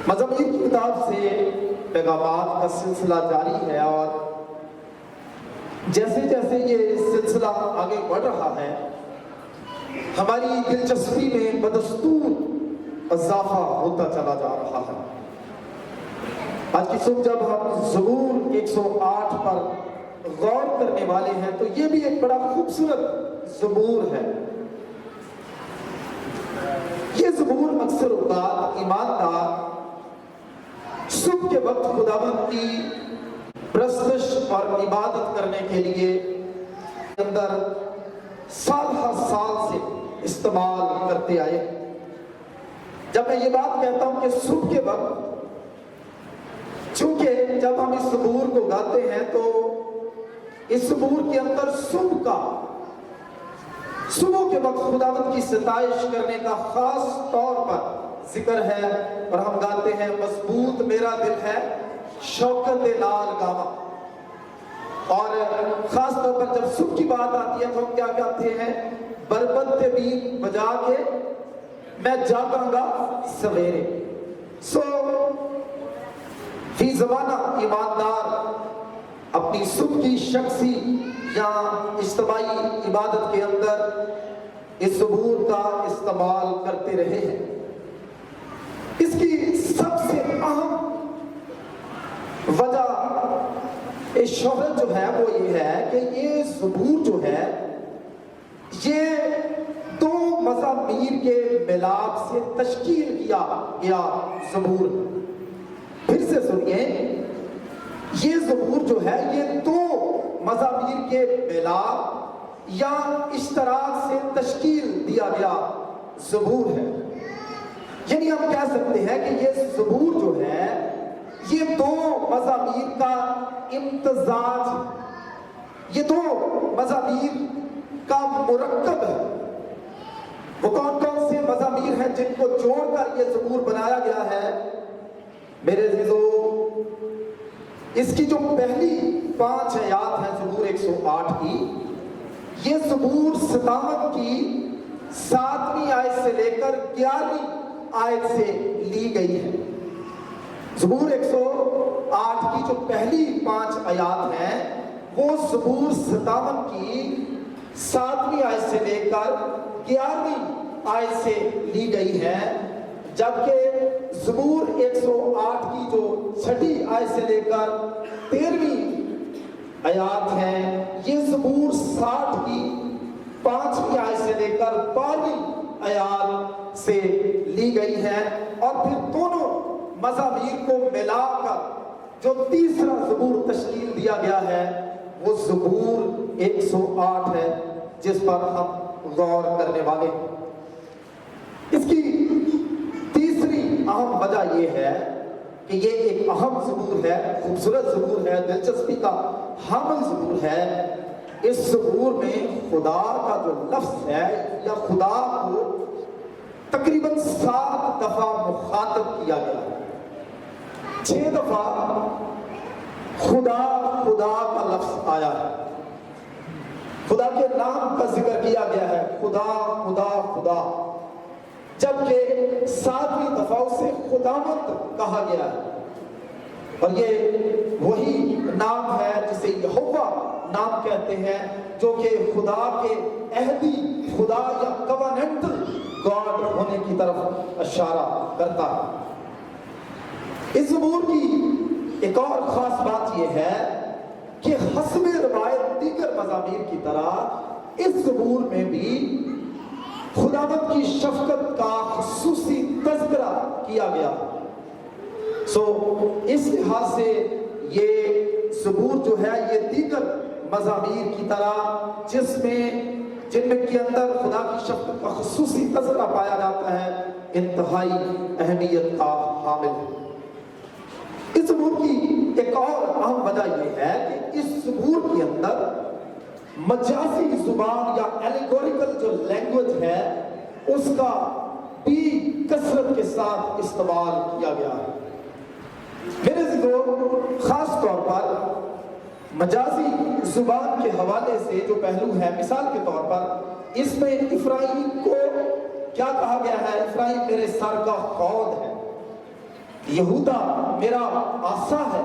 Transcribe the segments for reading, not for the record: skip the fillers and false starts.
مزامیر کی کتاب سے پیغامات کا سلسلہ جاری ہے، اور جیسے جیسے یہ سلسلہ آگے بڑھ رہا ہے ہماری دلچسپی میں بدستور اضافہ ہوتا چلا جا رہا ہے۔ آج کی صبح جب ہم زبور 108 پر غور کرنے والے ہیں تو یہ بھی ایک بڑا خوبصورت زبور ہے۔ یہ زبور اکثر اوقات ایماندار صبح کے وقت خداوند کی پرستش اور عبادت کرنے کے لیے اندر سال ہر سال سے استعمال کرتے آئے۔ جب میں یہ بات کہتا ہوں کہ صبح کے وقت، چونکہ جب ہم اس زبور کو گاتے ہیں تو اس زبور کے اندر صبح کے وقت خداوند کی ستائش کرنے کا خاص طور پر ذکر ہے، اور ہم گاتے ہیں مضبوط میرا دل ہے شوکت نال گاواں۔ اور خاص طور پر جب صبح کی بات آتی ہے تو ہم کیا کہتے ہیں؟ بربط بیت بجا کے میں جاگاں گا سویرے۔ فی زمانہ ایماندار اپنی صبح کی شخصی یا اجتماعی عبادت کے اندر اس زبور کا استعمال کرتے رہے ہیں۔ اس کی سب سے اہم وجہ شہرت جو ہے وہ یہ ہے کہ یہ زبور جو ہے یہ دو مزامیر کے ملاپ سے تشکیل کیا گیا زبور۔ پھر سے سنیے، یہ زبور جو ہے یہ دو مزامیر کے ملاپ یا اشتراک سے تشکیل دیا گیا زبور ہے۔ یعنی ہم کہہ سکتے ہیں کہ یہ زبور جو ہے یہ دو مزامیر کا امتزاج ہے، یہ دو مزامیر کا مرکب ہے۔ وہ کون کون سے مزامیر ہیں جن کو جوڑ کر یہ زبور بنایا گیا ہے؟ میرے عزیزو، اس کی جو پہلی 5 آیات ہیں زبور 108 کی، یہ زبور 57 کی 7ویں آیت سے لے کر 11ویں آیت سے لی گئی ہے۔ زبور 108 کی جو پہلی 5 آیات ہیں وہ زبور 57 کی 7ویں آیت سے لے کر 11ویں آیت سے لی گئی ہے، جبکہ زبور 108 کی جو 6 آیت سے لے کر 13ویں آیات ہیں یہ زبور 60 کی 5ویں آیت سے لے کر 12ویں آیات سے لی گئی ہے۔ اور پھر دونوں مزامیر کو ملا کر جو تیسرا زبور تشکیل دیا گیا ہے وہ زبور 108 ہے جس پر ہم غور کرنے والے ہیں۔ اس کی تیسری اہم وجہ یہ ہے کہ یہ ایک اہم زبور ہے، خوبصورت زبور ہے، دلچسپی کا حامل زبور ہے۔ اس زبور میں خدا کا جو لفظ ہے یا خدا کو تقریباً 7 دفعہ مخاطب کیا گیا ہے۔ 6 دفعہ خدا کا لفظ آیا ہے، خدا کے نام کا ذکر کیا گیا ہے، خدا خدا خدا، جبکہ 7ویں دفعہ اسے خداوند کہا گیا ہے۔ اور یہ وہی نام ہے جسے یہوہ نام کہتے ہیں، جو کہ خدا کے عہدی خدا یا کووننٹل گاڈ ہونے کی طرف اشارہ کرتا ہے۔ اس زبور کی ایک اور خاص بات یہ ہے کہ حسب روایت دیگر مزامیر کی طرح اس زبور میں بھی خداوند کی شفقت کا خصوصی تذکرہ کیا گیا۔ اس لحاظ سے یہ زبور جو ہے یہ دیگر مزامیر کی طرح جن میں کے اندر خدا کی شفقت کا خصوصی تذکرہ پایا جاتا ہے انتہائی اہمیت کا حامل ہے۔ اس زبور کی ایک اور اہم وجہ یہ ہے کہ اس زبور کے اندر مجازی زبان یا ایلیگوریکل جو لینگویج ہے اس کا بھی کثرت کے ساتھ استعمال کیا گیا ہے۔ میرے عزیزو، خاص طور پر مجازی زبان کے حوالے سے جو پہلو ہے، مثال کے طور پر اس میں افرایم کو کیا کہا گیا ہے؟ افرایم میرے سر کا خود ہے۔ یہودا میرا آسا ہے،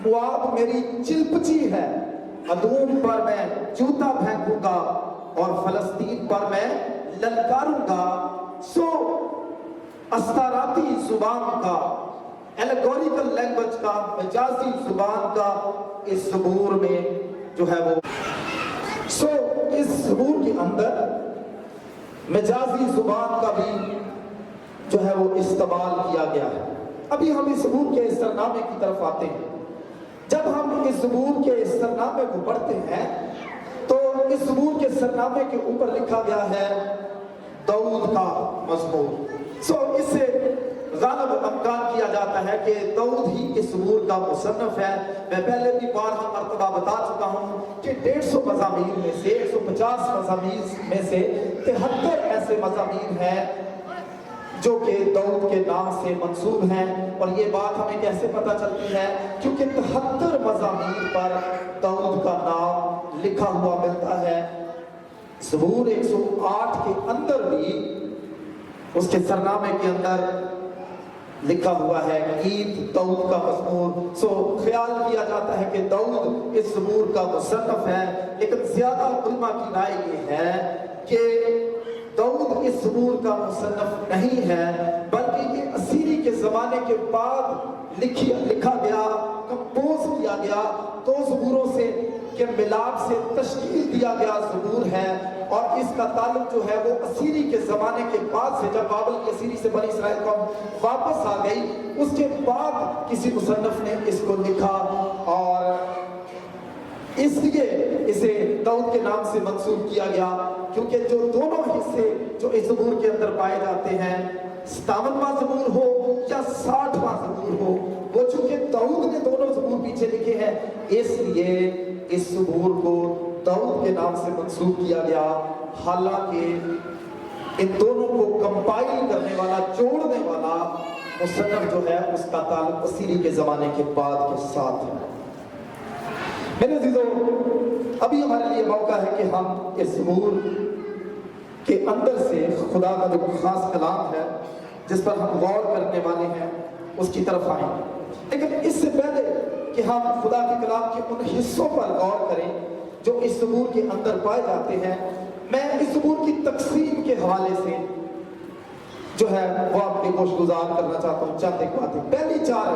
مواب میری چلپچی ہے، ادوم پر میں جوتا پھینکوں گا اور فلسطین پر میں للکاروں گا۔ سو استاراتی زبان کا، ایلیگوریکل لینگویج کا، مجازی زبان کا اس زبور میں جو ہے وہ اس زبور کے اندر مجازی زبان کا بھی جو ہے وہ استعمال کیا گیا ہے۔ ابھی ہم اس زبور کے سرنامے کی طرف آتے ہیں۔ جب ہم اس زبور کے سرنامے کو پڑھتے ہیں تو اس زبور کے سرنامے کے اوپر لکھا گیا ہے داؤد کا مزمور۔ اس سے غالب امکان کیا جاتا ہے کہ داؤد ہی اس زبور کا مصنف ہے۔ میں پہلے بھی بارہا مرتبہ بتا چکا ہوں کہ 150 مزامیر میں سے 150 مزامیر میں سے 73 ایسے مزامیر ہیں جو کہ داؤد کے نام سے منسوب ہیں، اور یہ بات ہمیں کیسے پتہ چلتی ہے؟ کیونکہ 73 مزامیر پر داؤد کا نام لکھا ہوا ملتا ہے۔ زبور 108 کے اندر بھی اس کے سرنامے کے اندر لکھا ہوا ہے عید داؤد کا مزمور۔ خیال کیا جاتا ہے کہ داؤد اس زبور کا مصنف ہے، لیکن زیادہ علماء کی رائے یہ ہے کہ داؤد اس زبور کا مصنف نہیں ہے، بلکہ یہ اسیری کے زمانے کے بعد لکھا گیا، کمپوز کیا گیا، 2 زبوروں سے کے ملاپ سے تشکیل دیا گیا زبور ہے، اور اس کا تعلق جو ہے وہ اسیری کے زمانے کے بعد سے، جب بابل کی اسیری سے بنی اسرائیل قوم واپس آ گئی، اس کے بعد کسی مصنف نے اس کو لکھا، اور اس لیے اسے داؤد کے نام سے منسوب کیا گیا، کیونکہ جو دونوں حصے جو اس زبور کے اندر پائے جاتے ہیں، 57واں زبور ہو یا 60واں زبور ہو، وہ چونکہ داؤد نے دونوں زبور پیچھے لکھے ہیں، اس لیے اس زبور کو داؤد کے نام سے منسوب کیا گیا، حالانکہ ان دونوں کو کمپائل کرنے والا، جوڑنے والا مصنف جو ہے اس کا تعلق اسیری کے زمانے کے بعد کے ساتھ ہے۔ میرے عزیزو، ابھی ہمارے لیے موقع ہے کہ ہم اس زبور کے اندر سے خدا کا جو خاص کلام ہے جس پر ہم غور کرنے والے ہیں اس کی طرف آئیں، لیکن اس سے پہلے کہ ہم خدا کے کلام کے ان حصوں پر غور کریں جو اس زبور کے اندر پائے جاتے ہیں، میں اس زبور کی تقسیم کے حوالے سے جو ہے وہ آپ کے گوش گزار کرنا چاہتا ہوں چند ایک باتیں۔ پہلی 4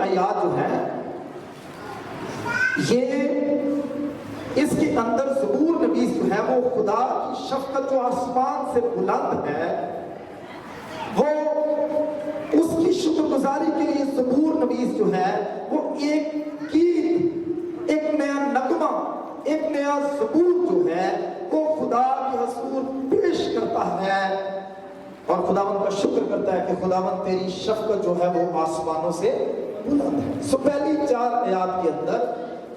آیات جو ہیں، یہ اس کے اندر زبور نویس جو ہے وہ خدا کی شفقت جو آسمان سے بلند ہے، وہ اس کی شکر گزاری کے لیے زبور نویس جو ہے وہ ایک گیت، ایک نیا نغمہ، ایک نیا زبور جو ہے وہ خدا کے حضور پیش کرتا ہے، اور خداوند کا شکر کرتا ہے کہ خداوند تیری شفقت جو ہے وہ آسمانوں سے بلند ہے۔ پہلی 4 آیات کے اندر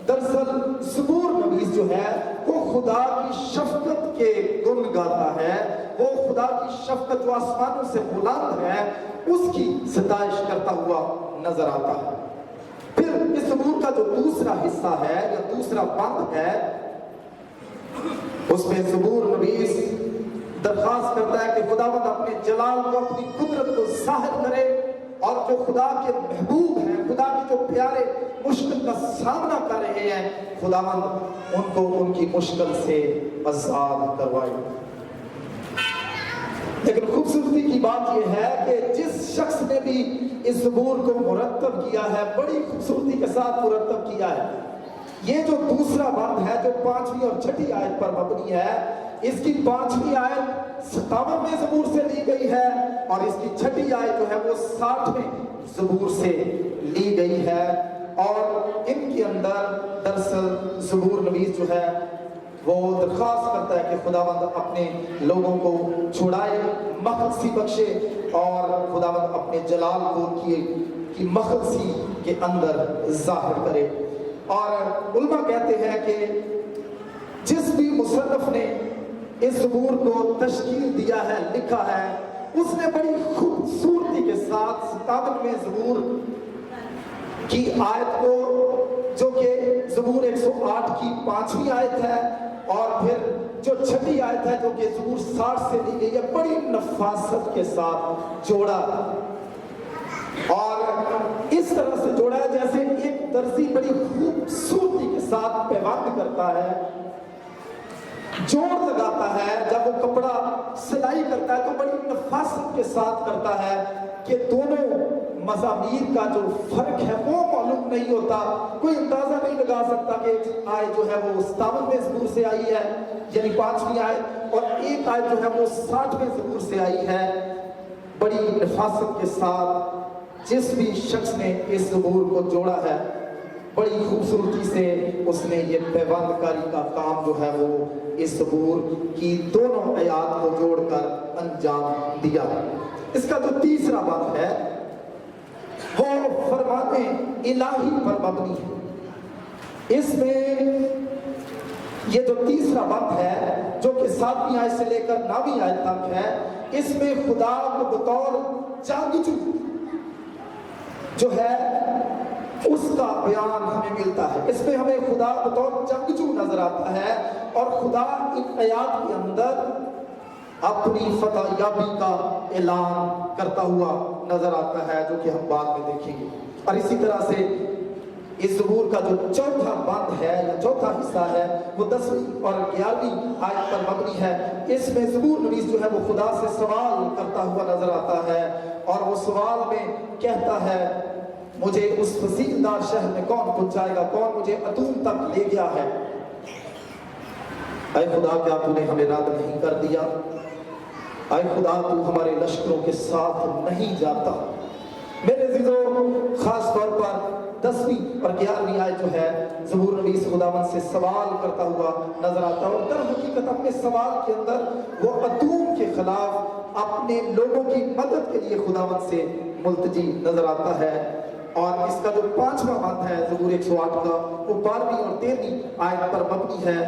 دراصل زبور نویس جو ہے وہ خدا کی شفقت کے گن گاتا ہے، وہ خدا کی شفقت جو آسمانوں سے بلند ہے اس کی ستائش کرتا ہوا نظر آتا ہے۔ پھر اس زبور کا جو دوسرا حصہ ہے یا دوسرا بند ہے، اس میں زبور نویس درخواست کرتا ہے کہ خداوند اپنے جلال کو، اپنی قدرت کو ظاہر کرے، اور جو خدا کے محبوب ہیں، خدا کے جو پیارے مشکل کا سامنا کر رہے ہیں، خداوند ان کو ان کی مشکل سے آزاد کروائے۔ لیکن خوبصورتی کی بات یہ ہے کہ جس شخص نے بھی اس زبور کو مرتب کیا ہے، بڑی خوبصورتی کے ساتھ مرتب کیا ہے۔ یہ جو دوسرا بند ہے جو 5ویں اور 6ٹھی آیت پر مبنی ہے، اس کی 5ویں آیت 57ویں زبور سے لی گئی ہے، اور اس کی 6ٹھی آیت جو ہے وہ 60ویں زبور سے لی گئی ہے، اور ان کے اندر دراصل زبور نویس جو ہے وہ درخواست کرتا ہے کہ خداوند اپنے لوگوں کو چھڑائے، مخلصی بخشے، اور خداوند اپنے جلال کو کی مخلصی کے اندر ظاہر کرے۔ اور علماء کہتے ہیں کہ جس بھی مصنف نے اس زبور کو تشکیل دیا ہے، لکھا ہے، اس نے بڑی خوبصورتی کے ساتھ 57ویں زبور کی آیت کو جو کہ زبور 108 کی 5ویں آیت ہے، اور پھر جو 6 آیت ہے جو کہ زبور 60 سے لی گئی ہے، بڑی نفاست کے ساتھ جوڑا، اور اس طرح سے جوڑا ہے جیسے ایک درزی بڑی خوبصورتی کے ساتھ پیوند کرتا ہے، جوڑ لگاتا ہے، جب وہ کپڑا سلائی کرتا ہے تو بڑی نفاست کے ساتھ کرتا ہے کہ دونوں مضامین کا جو فرق ہے وہ معلوم نہیں ہوتا، کوئی اندازہ نہیں لگا سکتا کہ ایک آیت جو ہے وہ 57ویں زبور سے آئی ہے یعنی 5ویں آیت، اور ایک آیت جو ہے وہ 60ویں زبور سے آئی ہے۔ بڑی نفاست کے ساتھ جس بھی شخص نے اس زبور کو جوڑا ہے، بڑی خوبصورتی سے اس نے یہ پیوند کاری کا کام جو ہے وہ اس زبور کی دونوں آیات کو جوڑ کر انجام دیا۔ اس کا جو تیسرا باب ہے وہ فرمان الہی پر مبنی ہے۔ اس میں یہ جو تیسرا باب ہے جو کہ 7ویں آیت سے لے کر 9ویں آیت تک ہے، اس میں خدا کو بطور جنگجو جو ہے اس کا بیان ہمیں ملتا ہے۔ اس میں ہمیں خدا بطور جنگجو نظر آتا ہے، اور خدا ان آیات کے اندر اپنی فتح یابی کا اعلان کرتا ہوا نظر آتا ہے، جو کہ ہم بعد میں دیکھیں گے۔ اور اسی طرح سے اس زبور کا جو چوتھا بند ہے یا چوتھا حصہ ہے وہ 10ویں اور 11ویں آیت پر مبنی ہے۔ اس میں زبور نویس جو ہے وہ خدا سے سوال کرتا ہوا نظر آتا ہے، اور وہ سوال میں کہتا ہے مجھے اس فصیلدار شہر میں کون پہنچائے گا، کون مجھے ادوم تک لے گیا ہے؟ اے خدا کیا تو نے ہمیں رد نہیں کر دیا؟ اے خدا تو ہمارے لشکروں کے ساتھ نہیں جاتا؟ میرے عزیزوں، خاص طور پر 10ویں اور 11ویں آیت جو ہے زبور نویس خداوند سے سوال کرتا ہوا نظر آتا ہے، اور در حقیقت اپنے سوال کے اندر وہ ادوم کے خلاف اپنے لوگوں کی مدد کے لیے خداوند سے ملتجی نظر آتا ہے۔ اور اس کا جو 5واں بند ہے زبور 108 کا وہ 12ویں اور 13ویں آیت پر مبنی ہے۔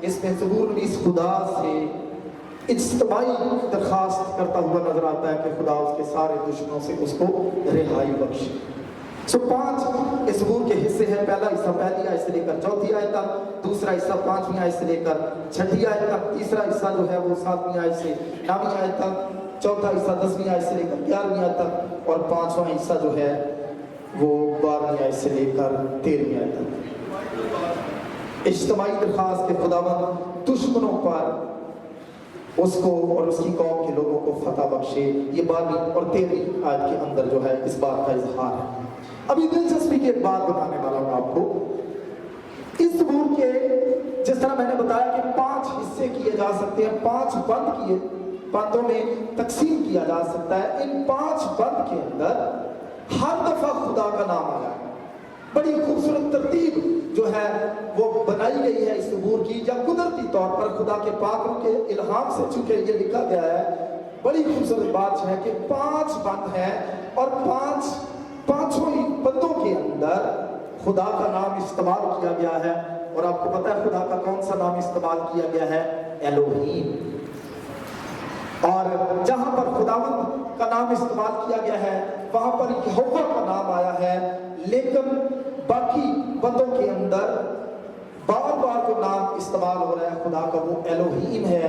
اس میں زبور نویس خدا سے اجتماعی درخواست کرتا ہوا نظر آتا ہے کہ خدا اس کے سارے دشمنوں سے اس کو رہائی بخشے۔ 5 اس زبور کے حصے ہیں۔ پہلا حصہ 1 آیت سے لے کر 4 آیت تک، دوسرا حصہ 5ویں آیت سے لے کر 6 آیت تک، تیسرا حصہ جو ہے وہ 7ویں آیت سے 9ویں آیت تک، چوتھا حصہ 10ویں آیت سے لے کر 11ویں آیت تک، اور 5واں حصہ جو ہے وہ 12ویں آیت سے لے کر 13ویں آیت تک۔ اجتماعی درخواست کے خداوند دشمنوں پر اس کو اور اس کی قوم کے لوگوں کو فتح بخشے، یہ 12ویں اور 13ویں آیت کے اندر جو ہے اس بات کا اظہار ہے۔ ابھی دلچسپی کی ایک بات بتانے والا ہوں آپ کو۔ اس زبور کے جس طرح میں نے بتایا کہ 5 حصے کیے جا سکتے ہیں، 5 بندوں میں تقسیم کیا جا سکتا ہے۔ ان 5 بند کے اندر ہر دفعہ خدا کا نام آیا ہے۔ بڑی خوبصورت ترتیب جو ہے وہ بنائی گئی ہے اس زبور کی، یا قدرتی طور پر خدا کے پاک روح کے الہام سے چونکہ یہ لکھا گیا ہے۔ بڑی خوبصورت بات ہے کہ 5 بند ہیں، اور پانچوں ہی بندوں کے اندر خدا کا نام استعمال کیا گیا ہے۔ اور آپ کو پتا ہے خدا کا کون سا نام استعمال کیا گیا ہے؟ ایلوہیم۔ اور جہاں پر خداوند کا نام استعمال کیا گیا ہے وہاں پر یہوہ کا نام آیا ہے، لیکن باقی بندوں کے اندر بار بار جو نام استعمال ہو رہا ہے خدا کا وہ ایلوہیم ہے۔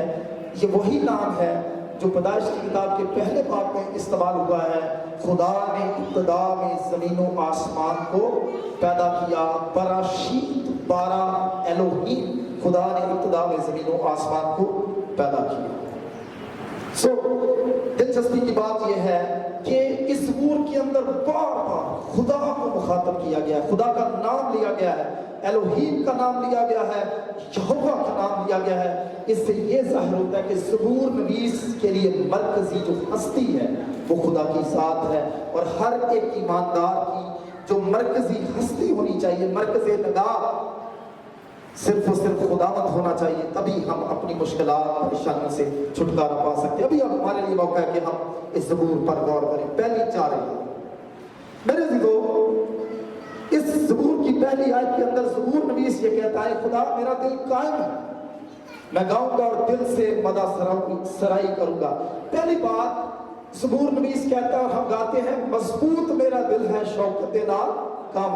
یہ وہی نام ہے جو پیدائش کی کتاب کے پہلے باب میں استعمال ہوا ہے۔ خدا نے ابتدا میں زمین و آسمان کو پیدا کیا، براشیت 12 ایلوہیم، خدا نے ابتدا میں زمین و آسمان کو پیدا کیا۔ دلچسپی کی بات یہ ہے کہ اس زبور کے اندر بار بار خدا کو مخاطب کیا گیا ہے، خدا کا نام لیا گیا ہے، ایلوہیم کا نام لیا گیا ہے، یہوہ کا نام لیا گیا ہے۔ اس سے یہ ظاہر ہوتا ہے کہ زبور نویس کے لیے مرکزی جو ہستی ہے وہ خدا کی ذات ہے، اور ہر ایک ایماندار کی جو مرکزی ہستی ہونی چاہیے، مرکز نگاہ صرف و صرف خداوند ہونا چاہیے، تبھی ہم اپنی مشکلات پریشانیوں سے چھٹکارا پا سکتے ہیں۔ ابھی اب ہمارے لیے موقع ہے کہ ہم اس زبور پر غور کریں۔ پہلی 4 میرے عزیزو، اس زبور کی پہلی آیت کے اندر زبور نویس یہ کہتا ہے خدا میرا دل قائم ہے، میں گاؤں گا اور دل سے مدح سرائی کروں گا۔ پہلی بات زبور نویس کہتا ہے اور ہم گاتے ہیں، مضبوط میرا دل ہے شوکت نال کام۔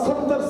70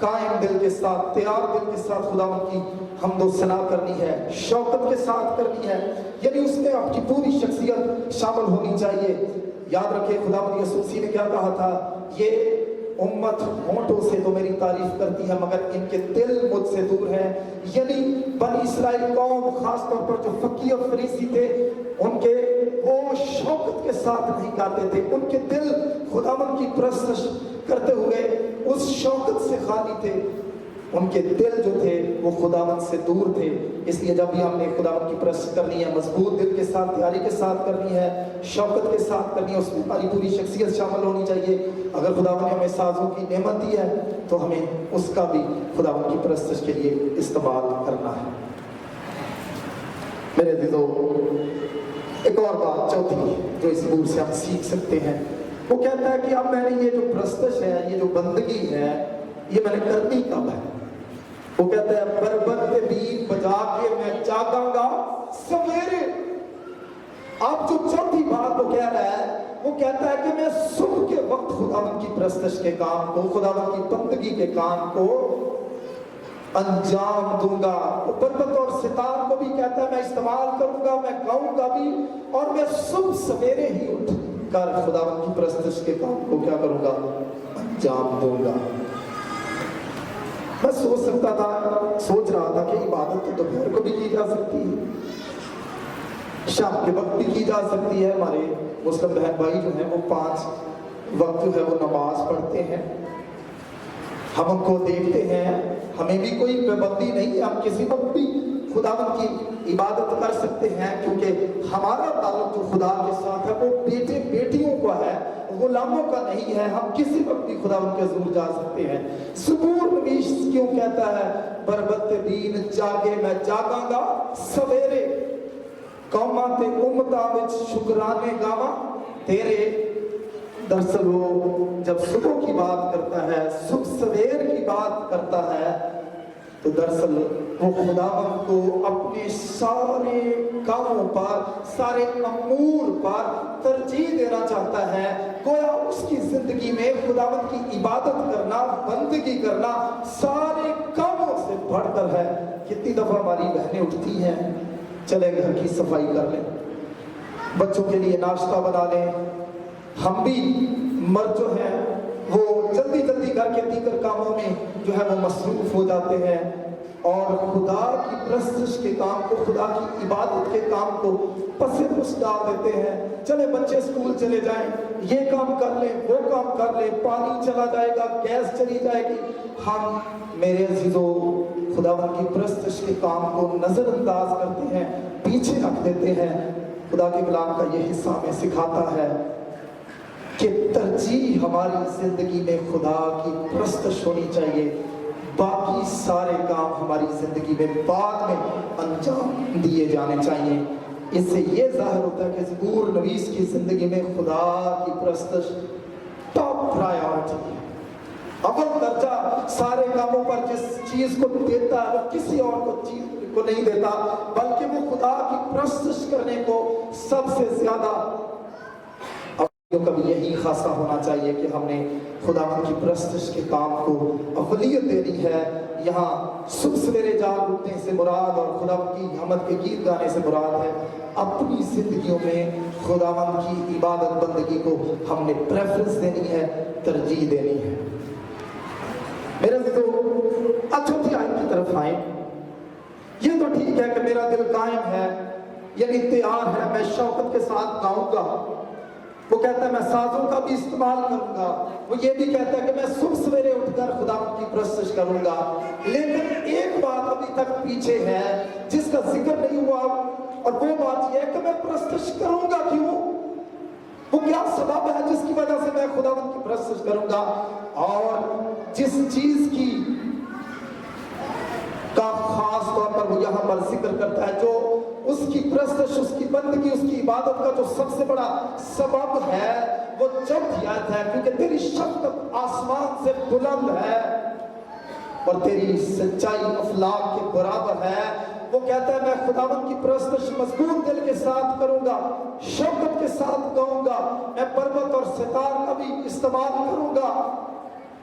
قائم دل کے ساتھ, تیار دل کے ساتھ خداوند کی حمد و ثنا کرنی ہے, شوقت کے ساتھ کرنی ہے, یعنی اس میں آپ کی پوری شخصیت شامل ہونی چاہیے. یاد رکھیں خداوند یسوع مسیح نے کیا کہا تھا, یہ امت ہونٹوں سے تو میری تعریف کرتی ہے مگر ان کے دل مجھ سے دور ہیں. یعنی بنی اسرائیل قوم خاص طور پر جو فقیہ اور فریسی تھے, ان کے وہ شوقت کے ساتھ نہیں گاتے تھے, ان کے دل خداوند کی پرستش کرتے ہوئے اس شوقت سے خالی تھے, ان کے دل جو تھے وہ خداوند سے دور تھے. اس لیے جب بھی ہم نے خداوند کی پرستش کرنی ہے, مضبوط دل کے ساتھ, تیاری کے ساتھ کرنی ہے, شوقت کے ساتھ کرنی ہے, اس میں ہماری پوری شخصیت شامل ہونی چاہیے. اگر خداوند نے ہمیں سازوں کی نعمت دی ہے تو ہمیں اس کا بھی خداوند کی پرستش کے لیے استعمال کرنا ہے. میرے عزیزو, ایک اور بات چوتھی جو اس زبور سے ہم سیکھ سکتے ہیں, وہ کہتا ہے کہ اب میں نے یہ جو پرستش ہے, یہ جو بندگی ہے, یہ میں نے کرنی کب ہے. وہ کہتا ہے بربت بیت بجا کے میں جاگاں گا سویرے. اب جو چوتھی بات وہ کہہ رہا ہے, وہ کہتا ہے کہ میں صبح کے وقت خداوند کی پرستش کے کام کو, خداوند کی بندگی کے کام کو انجام دوں گا. بربت اور ستار کو بھی کہتا ہے میں استعمال کروں گا, میں گاؤں گا بھی, اور میں صبح سویرے ہی اٹھ کر خداوند کی پرستش کے کام کو کیا کروں گا, انجام دوں گا. میں سوچ رہا تھا کہ عبادت تو دوپہر کو بھی کی جا سکتی ہے, شام کے وقت بھی کی جا سکتی ہے. ہمارے مسلم بہن بھائی جو ہیں وہ 5 وقت جو ہے وہ نماز پڑھتے ہیں, ہم ان کو دیکھتے ہیں, ہمیں بھی کوئی پابندی نہیں ہے, ہم کسی وقت بھی خداوند کی عبادت کر سکتے ہیں, کیونکہ ہمارا تعلق جو خدا کے ساتھ ہے وہ بیٹے بیٹیوں کا ہے, غلاموں کا نہیں ہے. ہم کسی وقت بھی خداوند کے حضور جا سکتے ہیں. زبور نویس کیوں کہتا ہے بربت دین جاگے میں جاگاں گا سویرے, قوماں تے امتاں وچ شکرانے گاواں تیرے. دراصل وہ جب صبح کی بات کرتا ہے, صبح سویر کی بات کرتا ہے, تو دراصل وہ خداوند کو اپنے سارے کاموں پر, سارے امور پر ترجیح دینا چاہتا ہے. گویا اس کی زندگی میں خداوند کی عبادت کرنا, بندگی کرنا سارے کاموں سے بڑھ کر ہے. کتنی دفعہ ہماری بہنیں اٹھتی ہیں, چلے گھر کی صفائی کر لیں, بچوں کے لیے ناشتہ بنا لیں. ہم بھی مرد جو ہیں وہ جلدی جلدی گھر کے دیگر کاموں میں جو ہے وہ مصروف ہو جاتے ہیں, اور خدا کی پرستش کے کام کو, خدا کی عبادت کے کام کو پس پش ڈال دیتے ہیں. چلے بچے اسکول چلے جائیں, یہ کام کر لیں, وہ کام کر لیں, پانی چلا جائے گا, گیس چلی جائے گی. ہم میرے عزیزو خداوند کی پرستش کے کام کو نظر انداز کرتے ہیں, پیچھے رکھ دیتے ہیں. خدا کے کلام کا یہ حصہ ہمیں سکھاتا ہے کہ ترجیح ہماری زندگی میں خدا کی پرستش ہونی چاہیے, باقی سارے کام ہماری زندگی میں بعد میں انجام دیے جانے چاہیے. اس سے یہ ظاہر ہوتا ہے کہ زبور نویس کی زندگی میں خدا کی پرستش ٹاپ پرائیورٹی ہے, اول درجہ. سارے کاموں پر جس چیز کو دیتا ہے وہ کسی اور کو چیز کو نہیں دیتا, بلکہ وہ خدا کی پرستش کرنے کو سب سے زیادہ. کبھی یہی خاصہ ہونا چاہیے کہ ہم نے خداوند کی پرستش کے کام کو اولویت دینی ہے. یہاں صبح سویرے جاگ اٹھنے سے مراد اور خداوند کی حمد کے گیت گانے سے مراد ہے اپنی زندگیوں میں خداوند کی عبادت بندگی کو ہم نے پریفرنس دینی ہے, ترجیح دینی ہے. میرے عزیزو چوتھی آیت کی طرف آئیں. یہ تو ٹھیک ہے کہ میرا دل قائم ہے, یعنی تیار ہے, میں شوقت کے ساتھ گاؤں گا. وہ کہتا ہے میں سازوں کا بھی استعمال کروں گا. وہ یہ بھی کہتا ہے کہ میں صبح سویرے اٹھ کر خداوند کی پرستش کروں گا. لیکن ایک بات ابھی تک پیچھے ہے جس کا ذکر نہیں ہوا, اور وہ بات یہ ہے کہ میں پرستش کروں گا کیوں, وہ کیا سبب ہے جس کی وجہ سے میں خداوند کی پرستش کروں گا. اور جس چیز کی کا خاص طور پر وہ یہاں پر ذکر کرتا ہے, جو اس کی پرستش, اس کی بندگی, اس کی عبادت کا جو سب سے بڑا سبب ہے, وہ چوتھی آیت ہے. کیونکہ تیری شفقت آسمان سے بلند ہے اور تیری سچائی افلاک کے برابر ہے. وہ کہتا ہے میں خداوند کی پرستش مضبوط دل کے ساتھ کروں گا, شفقت کے ساتھ گاؤں گا, میں پربت اور ستار کا بھی استعمال کروں گا.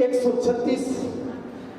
136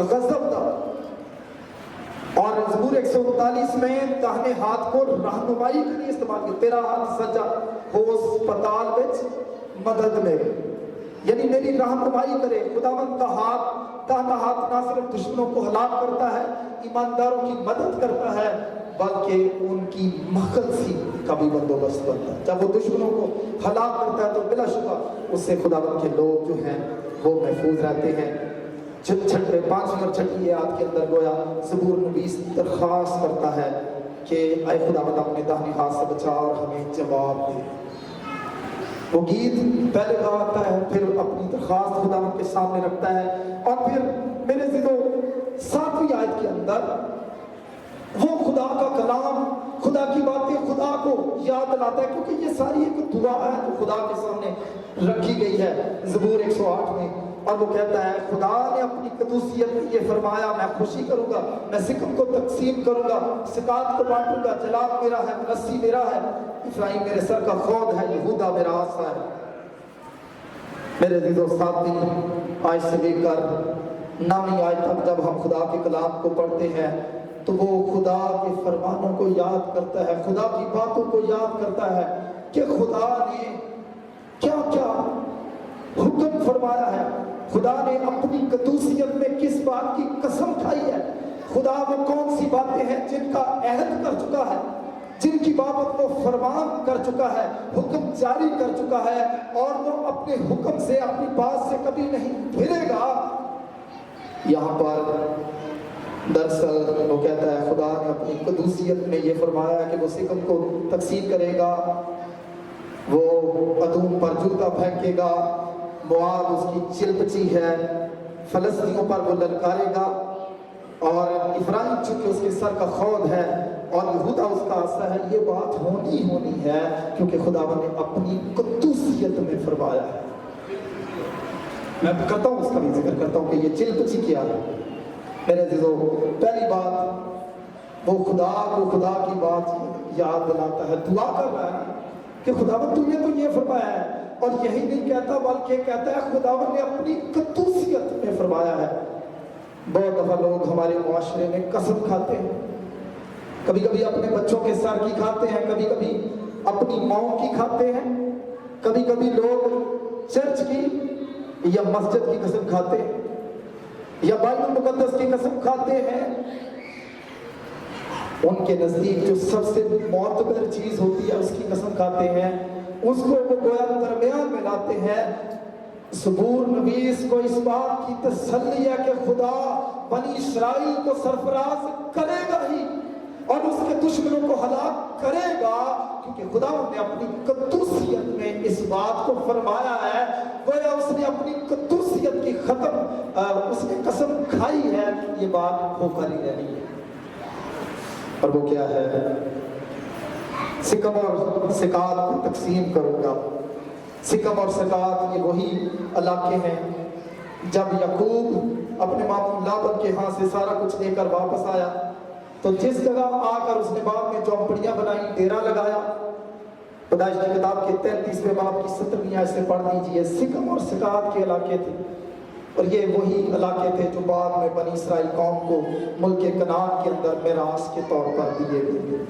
غضب دا. اور زبور 139 میں داہنے ہاتھ کو رہنمائی کے لیے استعمال کیا. تیرا ہاتھ سجا ہو اسپتال وچ مدد میں، یعنی میری رہنمائی کرے. خداوند کا ہاتھ، داہنا ہاتھ نہ صرف دشمنوں کو ہلاک کرتا ہے، ایمانداروں کی مدد کرتا ہے، بلکہ ان کی مخلصی کا بھی بندوبست کرتا ہے. جب وہ دشمنوں کو ہلاک کرتا ہے تو بلا شبہ اس سے خداوند کے لوگ جو ہیں وہ محفوظ رہتے ہیں. چھٹے 5 اور چھٹی آیت کے اندر گویا زبور نویس درخواست کرتا ہے کہ اے خداوند اپنے داہنے ہاتھ سے بچا اور ہمیں جواب دے. وہ گیت پہلے گاتا ہے، پھر اپنی درخواست خداوند کے سامنے رکھتا ہے، اور پھر میرے ذہنوں 7ویں آیت کے اندر وہ خدا کا کلام، خدا کی باتیں خدا کو یاد دلاتا ہے، کیونکہ یہ ساری ایک دعا ہے جو خدا کے سامنے رکھی گئی ہے زبور 108 میں. اور وہ کہتا ہے خدا نے اپنی قدوسیت میں یہ فرمایا، میں خوشی کروں گا، میں سکم کو تقسیم کروں گا، سکات کو بانٹوں گا. جلال میرا ہے، منسی میرا ہے، افرایم میرے سر کا خود ہے، یہودا میرا آسا ہے. میرے عزیز و ساتھی، آج سے لے کر 9ویں آیت تک جب ہم خدا کے کلام کو پڑھتے ہیں تو وہ خدا کے فرمانوں کو یاد کرتا ہے، خدا کی باتوں کو یاد کرتا ہے کہ خدا نے کیا کیا حکم فرمایا ہے، خدا نے اپنی قدوسیت میں کس بات کی قسم کھائی ہے. خدا وہ کون سی باتیں ہیں جن کا عہد کر چکا ہے، جن کی بابت وہ فرمان کر چکا ہے، حکم جاری کر چکا ہے، اور وہ اپنے حکم سے، اپنی بات سے کبھی نہیں پھرے گا. یہاں پر دراصل وہ کہتا ہے خدا نے اپنی قدوسیت میں یہ فرمایا ہے کہ وہ سکم کو تقسیم کرے گا، وہ ادوم پر جوتا پھینکے گا، مواب اس کی چلپچی ہے، فلسطینوں پر وہ للکارے گا، اور افرایم چونکہ اس کے سر کا خود ہے اور یہودا اس کا آسا ہے. یہ بات ہونی ہے کیونکہ خداوند نے اپنی قدوسیت میں فرمایا ہے. میں کرتا ہوں اس کا بھی ذکر کرتا ہوں کہ یہ چلپچی کیا ہے. میرے عزیزو، پہلی بات وہ خدا کو خدا کی بات یاد دلاتا ہے، دعا کر رہا ہے کہ خداوند تو نے تو یہ فرمایا ہے، اور یہی نہیں کہتا بلکہ کہتا ہے خداوند نے اپنی قدوسیت میں فرمایا ہے. بہت دفعہ لوگ ہمارے معاشرے میں قسم کھاتے ہیں، کبھی کبھی اپنے بچوں کے سر کی کھاتے ہیں، کبھی کبھی اپنی ماؤں کی کھاتے ہیں، کبھی کبھی لوگ چرچ کی یا مسجد کی قسم کھاتے ہیں یا بائبل المقدس کی قسم کھاتے ہیں. ان کے نزدیک جو سب سے معتبر چیز ہوتی ہے اس کی قسم کھاتے ہیں، اس کو وہ گویا درمیان میں لاتے ہیں. زبور نویس کو اس بات کی تسلی ہے کہ خدا بنی اسرائیل کو سرفراز کرے گا ہی، اور اس کے دشمنوں کو ہلاک کرے گا، کیونکہ خدا نے اپنی قدوسیت میں اس بات کو فرمایا ہے. گویا اس نے اپنی قدوسیت کی اس نے قسم کھائی ہے، یہ بات ہو کر ہی رہی ہے. اور وہ کیا ہے؟ سکم اور سکات کو تقسیم کروں گا. سکم اور سکات یہ وہی علاقے ہیں جب یعقوب اپنے ماموں لابن کے ہاں سے سارا کچھ لے کر واپس آیا تو جس جگہ آ کر اس نے بعد میں چوپڑیاں بنائی، ڈیرا لگایا. پیدائش کی کتاب کے 33ویں باب کی 17ویں آیت سے پڑھ لیجیے. سکم اور سکات کے علاقے تھے، اور یہ وہی علاقے تھے جو بعد میں بنی اسرائیل قوم کو ملک کنعان کے اندر میراث کے طور پر دیے گئے.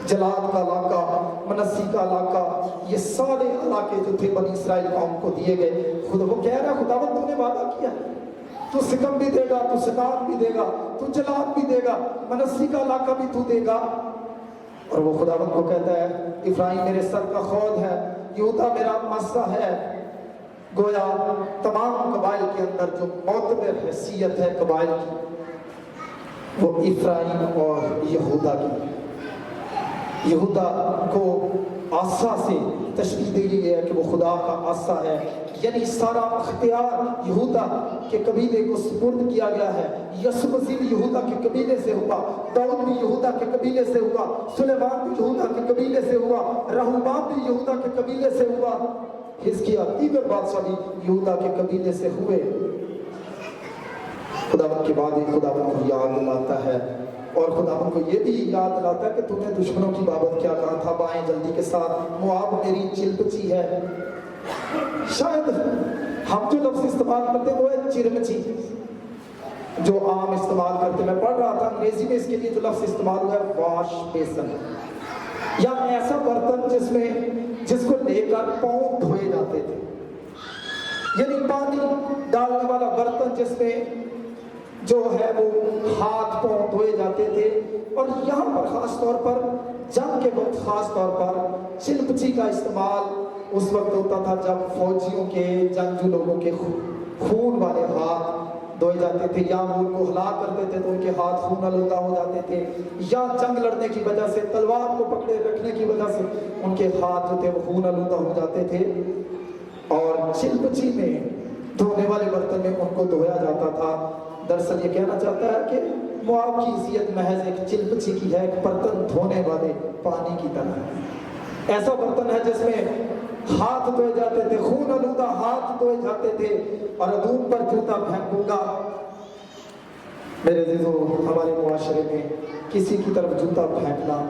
جلاد کا علاقہ، منسی کا علاقہ، یہ سارے علاقے جو تھے بنی اسرائیل قوم کو دیے گئے. خود وہ کہہ رہا خداوند تو نے وعدہ کیا ہے، تو سکم بھی دے گا، تو سکات بھی دے گا، تو جلاد بھی دے گا، منسی کا علاقہ بھی تو دے گا. اور وہ خداوند کو کہتا ہے افرایم میرے سر کا خود ہے، یہودا میرا آسا ہے. گویا تمام قبائل کے اندر جو معتبر حیثیت ہے قبائل کی، وہ افرایم اور یہودا کی. یہودا کو آسا سے تشبیہ دی گئی ہے کہ وہ خدا کا آسا ہے، یعنی سارا اختیار یہودا کے قبیلے کو سپرد کیا گیا ہے. یسوع مسیح بھی یہودا کے قبیلے سے ہوا، داؤد بھی یہودا کے قبیلے سے ہوا، سلیمان بھی یہودا کے قبیلے سے ہوا، رہوبام بھی یہودا کے قبیلے سے ہوا، حزقیہ دیگر بادشاہ بھی یہودا کے قبیلے سے ہوئے. خداوند کے بعد خداوند کو یاد دلاتا ہے، اور خداوند کو یہ بھی یاد دلاتا ہے کہ تم نے دشمنوں کی بابت کیا کہا تھا. بائیں جلدی کے ساتھ، مواب میری چلپچی ہے. شاید ہم جو لفظ استعمال کرتے ہیں وہ ہے چرمچی. جو عام استعمال کرتے، میں پڑھ رہا تھا انگریزی میں اس کے لیے جو لفظ استعمال ہوا ہے واش بیسن، یا ایسا برتن جس کو لے کر پاؤں دھوئے جاتے تھے، یعنی پانی ڈالنے والا برتن جس میں جو ہے وہ ہاتھ پاؤں دھوئے جاتے تھے۔ اور یہاں پر خاص طور پر جنگ کے وقت خاص طور پر چلپچی کا استعمال اس وقت ہوتا تھا جب فوجیوں کے، جنگجو لوگوں کے خون والے ہاتھ دھوئے جاتے تھے، یا وہ ان کو ہلا کرتے تھے تو ان کے ہاتھ خون آلودہ ہو جاتے تھے، یا جنگ لڑنے کی وجہ سے، تلوار کو پکڑے رکھنے کی وجہ سے ان کے ہاتھ جو تھے وہ خون آلودہ ہو جاتے تھے، اور چلپچی میں دھونے والے برتن میں ان کو دھویا جاتا تھا۔ دراصل یہ کہنا چاہتا ہے کہ معاب کی حیثیت محض ایک چلپچی کی ہے، ایک برتن دھونے والے پانی کی طرح ہے۔ ایسا برتن ہے جس میں ہاتھ دھوئے جاتے تھے، خون آلودہ ہاتھ دھوئے جاتے تھے، اور ادوم پر جوتا پھینکوں گا۔ میرے عزیزو، ہمارے معاشرے میں کسی کی طرف جوتا پھینکنا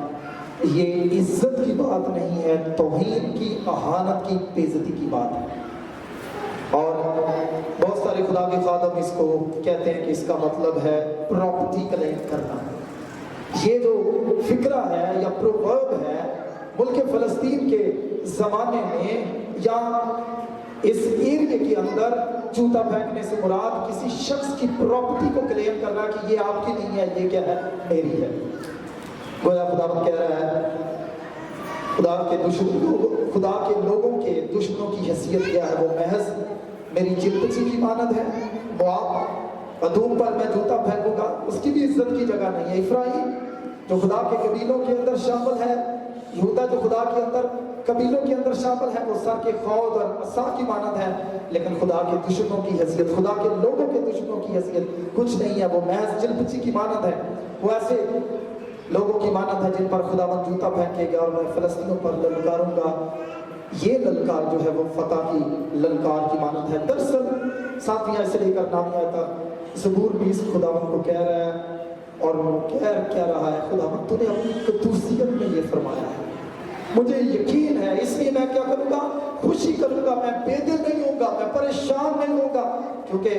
یہ عزت کی بات نہیں ہے، توہین کی، اہانت کی، بے عزتی کی بات ہے۔ اور بہت سارے خدا کے خادم اس کو کہتے ہیں کہ اس کا مطلب ہے پراپرٹی کلیم کرنا۔ یہ جو فکرہ ہے یا پروورب ہے، ملک فلسطین کے زمانے میں یا اس ایریے کے اندر جوتا پھینکنے سے مراد کسی شخص کی پراپرٹی کو کلیم کرنا کہ یہ آپ کی نہیں ہے، یہ کیا ہے، میری ہے۔ گویا خدا کہہ رہا ہے خدا کے لوگوں کے دشمنوں کی حیثیت کیا ہے، وہ محض میری چلپچی کی مانند ہے۔ مواب، ادوم پر میں جوتا پھینکوں گا، اس کی بھی عزت کی جگہ نہیں ہے۔ افرایم جو خدا کے قبیلوں کے اندر شامل ہے، یہودا جو خدا کے اندر قبیلوں کے اندر شامل ہے، وہ سر کے خود اور عصا کی مانند ہے، لیکن خدا کے دشمنوں کی حیثیت، خدا کے لوگوں کے دشمنوں کی حیثیت کچھ نہیں ہے، وہ محض چلپچی کی مانند ہے۔ وہ ایسے لوگوں کی مانند ہے جن پر خدا من جوتا پھینکے گا، اور میں فلسطینوں پر للکاروں گا۔ یہ للکار جو ہے وہ فتح کی للکار کی مانند ہے۔ دراصل ساتھیاں اسے لے کر نامی آتا زبور 20 خدا من کو کہہ رہا ہے، اور وہ کہہ رہا ہے، خدا من تو نے اپنی قدوسیت میں یہ فرمایا ہے، مجھے یقین ہے، اس لیے میں کیا کروں گا، خوشی کروں گا، میں بے دل نہیں ہوں گا، میں پریشان نہیں ہوں گا، کیونکہ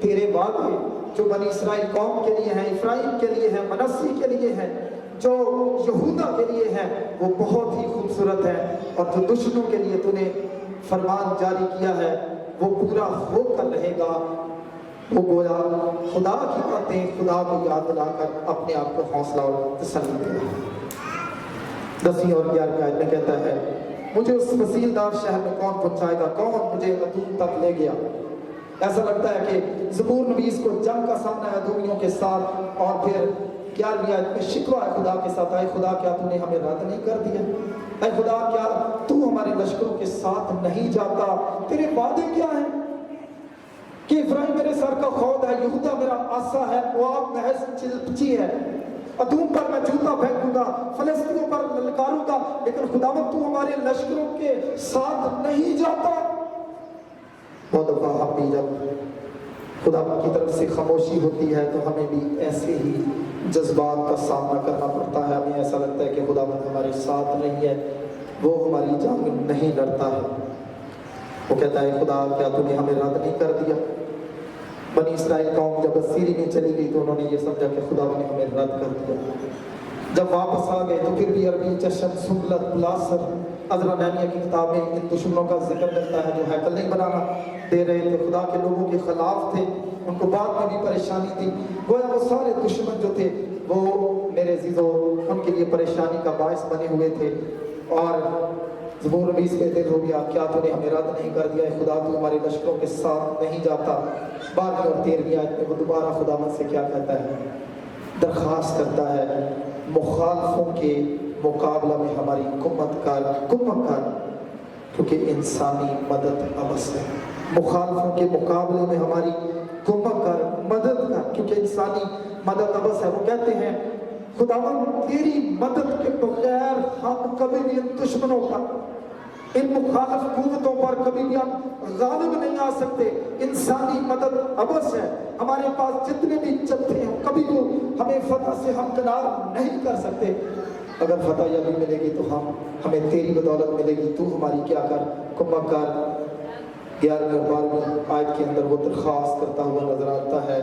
تیرے وعدے جو بنی اسرائیل قوم کے لیے ہیں، افرایم کے لیے ہیں، منسی کے لیے ہیں، جو یہودا کے لیے ہیں، وہ بہت ہی خوبصورت ہے، اور جو دشمنوں کے لیے تو نے فرمان جاری کیا ہے وہ پورا ہو کر رہے گا۔ وہ گویا خدا کی باتیں خدا کو یاد دلا کر اپنے آپ کو حوصلہ اور تسلی دے رہا ہے۔ 10 اور 11 آیت میں کہتا ہے، مجھے اس وسیلدار شہر میں کون پہنچائے گا، کون مجھے ادوم تک لے گیا۔ ایسا لگتا ہے کہ زبور نویس کو جنگ کا سامنا ہے ادومیوں کے ساتھ، اور پھر 11 آیت میں شکوہ ہے خدا کے ساتھ، اے خدا کیا تو نے ہمیں رد نہیں کر دیا، اے خدا کیا تو ہمارے لشکروں کے ساتھ نہیں جاتا، تیرے وعدے کیا ہیں کہ افرایم میرے سر کا خود ہے، یہودا میرا عصا ہے، مواب محض چلپچی ہے، ادوم پر میں جوتا پھینکوں گا، فلسطینوں پر للکاروں گا، لیکن خداوند تو ہمارے لشکروں کے ساتھ نہیں جاتا۔ بہت دفعہ ہم بھی جب خدا کی طرف سے خاموشی ہوتی ہے تو ہمیں بھی ایسے ہی جذبات کا سامنا کرنا پڑتا ہے، ہمیں ایسا لگتا ہے کہ خداوند ہمارے ساتھ نہیں ہے، وہ ہماری جنگ نہیں لڑتا ہے۔ وہ کہتا ہے، خدا کیا تو نے ہمیں رد نہیں کر دیا۔ بنی اسرائیل قوم جب اسیری میں چلی گئی تو انہوں نے یہ سمجھا کہ خدا نے ہمیں رد کر دیا۔ جب واپس آ گئے تو پھر بھی عربی، چشم، سنبلت، بلاسر، عذرا نحمیہ کی کتابیں ان دشمنوں کا ذکر کرتا ہے جو ہیکل نہیں بنانا دے رہے تھے، خدا کے لوگوں کے خلاف تھے، ان کو بعد میں بھی پریشانی تھی۔ گویا وہ سارے دشمن جو تھے وہ میرے عزیزو ان کے لیے پریشانی کا باعث بنے ہوئے تھے، اور زبور 20 میں دل ہو گیا، کیا تو نے ہمیں رد نہیں کر دیا، خدا تو ہمارے لشکروں کے ساتھ نہیں جاتا۔ 12 اور 13 آیت میں وہ دوبارہ خداوند سے کیا کہتا ہے، درخواست کرتا ہے، مخالفوں کے مقابلہ میں ہماری کمک کر، کیونکہ انسانی مدد عبث ہے۔ مخالفوں کے مقابلے میں ہماری کمک کر، مدد کر، کیونکہ انسانی مدد عبث ہے۔ وہ کہتے ہیں، خداوند تیری مدد کے بغیر ہم کبھی بھی ان دشمنوں پر، ان مخالف قوتوں پر کبھی بھی ہم غالب نہیں آ سکتے۔ انسانی مدد عبث ہے، ہمارے پاس جتنے بھی جتھے ہیں کبھی تو ہمیں فتح سے ہمکنار نہیں کر سکتے۔ اگر فتح یا بھی ملے گی تو ہمیں تیری بدولت ملے گی، تو ہماری کیا کر، کمک کر۔ 11 اور 12 آیت کے اندر وہ درخواست کرتا ہوا نظر آتا ہے،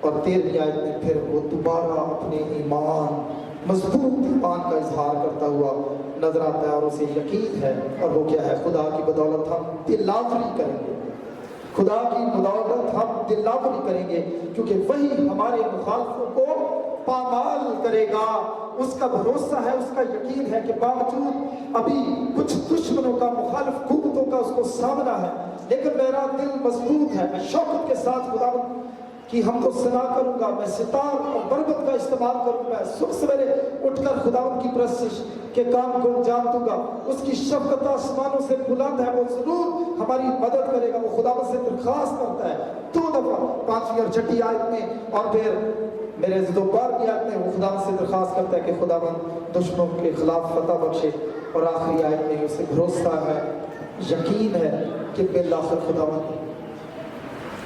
اور 13 آیت میں پھر وہ دوبارہ اپنے ایمان مضبوط ایمان کا اظہار کرتا ہوا نظر آتا ہے اور اسے یقین ہے، اور وہ کیا ہے؟ خدا کی بدولت ہم دلاوری کریں گے، خدا کی بدولت ہم دلاوری کریں گے، کیونکہ وہی ہمارے مخالفوں کو پامال کرے گا۔ اس کا بھروسہ ہے، اس کا یقین ہے کہ باوجود ابھی کچھ دشمنوں کا، مخالف قوتوں کا اس کو سامنا ہے، لیکن میرا دل مضبوط ہے، میں شوقت کے ساتھ خدا کی ہم کو ثنا کروں گا، میں ستار اور برکت کا استعمال کروں گا، صبح سویرے اٹھ کر خداوند کی پرستش کے کام کو انجام دوں گا۔ اس کی شفقت آسمانوں سے بلند ہے، وہ ضرور ہماری مدد کرے گا۔ وہ خداوند سے درخواست کرتا ہے 2 دفعہ، 5ویں اور 6ٹھی آیت میں، اور پھر میرے عزیزو 12ویں آیت میں وہ خداوند سے درخواست کرتا ہے کہ خداوند دشمنوں کے خلاف فتح بخشے، اور آخری آیت میں اسے بھروسہ ہے، یقین ہے کہ بالآخر خداوند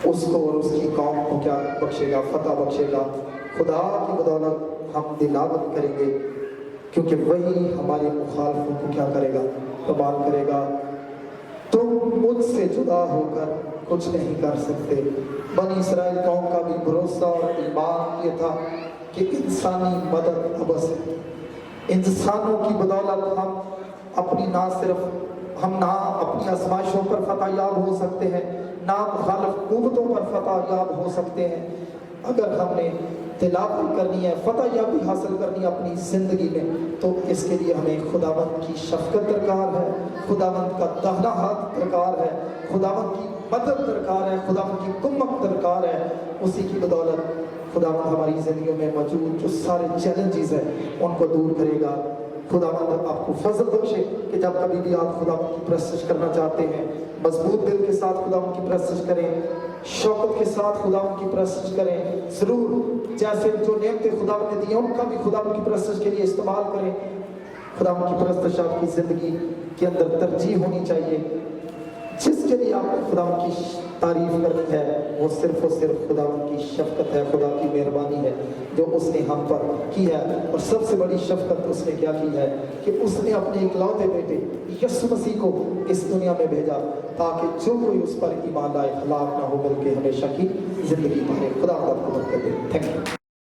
اس کو اور اس کی قوم کو کیا بخشے گا؟ فتح بخشے گا۔ خدا کی بدولت ہم دلاوت کریں گے، کیونکہ وہی ہمارے مخالفوں کو کیا کرے گا؟ کمال کرے گا۔ تم مجھ سے جدا ہو کر کچھ نہیں کر سکتے۔ بنی اسرائیل قوم کا بھی بھروسہ اور ایمان یہ تھا کہ انسانی مدد ابس ہے، انسانوں کی بدولت ہم اپنی نہ اپنی آزمائشوں پر فتح یاب ہو سکتے ہیں، نہ مخالف قوتوں پر فتح یاب ہو سکتے ہیں۔ اگر ہم نے دلاوری کرنی ہے، فتح یابی حاصل کرنی ہے اپنی زندگی میں، تو اس کے لیے ہمیں خداوند کی شفقت درکار ہے، خداوند کا داہنا ہاتھ درکار ہے، خداوند کی مدد درکار ہے، خداوند کی کمک درکار ہے۔ اسی کی بدولت خداوند ہماری زندگیوں میں موجود جو سارے چیلنجز ہیں ان کو دور کرے گا۔ خداوند آپ کو فضل بخشے کہ جب کبھی بھی آپ خداوند کی پرستش کرنا چاہتے ہیں، مضبوط دل کے ساتھ خداوند کی پرستش کریں، شوقت کے ساتھ خداوند کی پرستش کریں، ضرور جیسے جو نعمتیں خداوند نے دی ہیں ان کا بھی خداوند کی پرستش کے لیے استعمال کریں۔ خداوند کی پرستش آپ کی زندگی کے اندر ترجیح ہونی چاہیے۔ جس کے لیے آپ کو خداوند کی تعریف کرنی ہے وہ صرف اور صرف خداوند کی شفقت ہے، خدا کی مہربانی ہے جو اس نے ہم پر کی ہے۔ اور سب سے بڑی شفقت اس نے کیا کی ہے کہ اس نے اپنے اکلوتے بیٹے یسوع مسیح کو اس دنیا میں بھیجا تاکہ جو کوئی اس پر ایمان لائے ہلاک نہ ہو بلکہ ہمیشہ کی زندگی پائے۔ خدا آپ کو مدد کرے۔ Thank you.